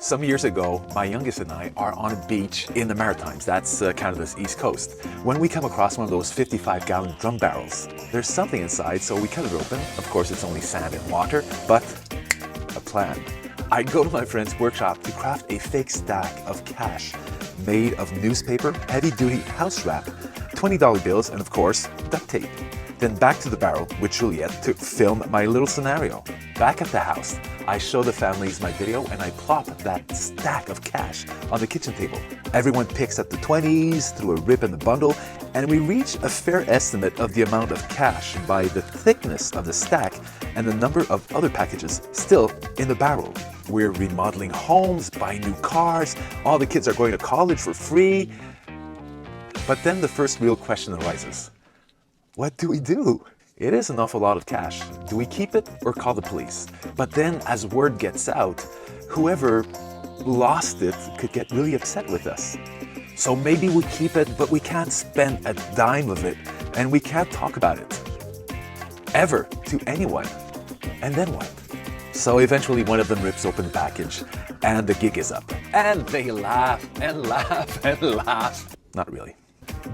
Some years ago, my youngest and I are on a beach in the Maritimes, that's Canada's east coast, when we come across one of those 55-gallon drum barrels. There's something inside, so we cut it open. Of course, it's only sand and water, but a plan. I go to my friend's workshop to craft a fake stack of cash made of newspaper, heavy-duty house wrap, $20 bills, and of course, duct tape. Then back to the barrel with Juliette to film my little scenario. Back at the house, I show the families my video and I plop that stack of cash on the kitchen table. Everyone picks up the 20s through a rip in the bundle, and we reach a fair estimate of the amount of cash by the thickness of the stack and the number of other packages still in the barrel. We're remodeling homes, buying new cars, all the kids are going to college for free. But then the first real question arises. What do we do? It is an awful lot of cash. Do we keep it or call the police? But then as word gets out, whoever lost it could get really upset with us. So maybe we keep it, but we can't spend a dime of it, and we can't talk about it ever to anyone. And then what? So eventually one of them rips open the package and the gig is up. And they laugh and laugh and laugh. Not really.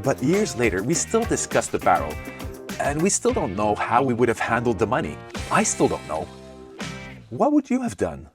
But years later, we still discuss the barrel, and we still don't know how we would have handled the money. I still don't know. What would you have done?